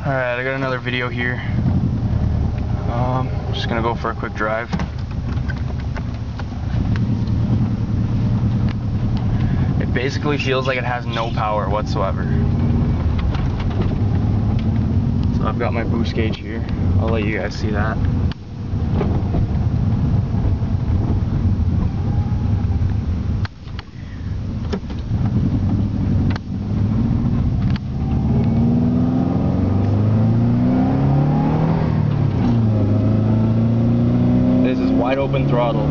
Alright, I got another video here. Just gonna go for a quick drive. It basically feels like it has no power whatsoever. So I've got my boost gauge here. I'll let you guys see that. This is wide open throttle.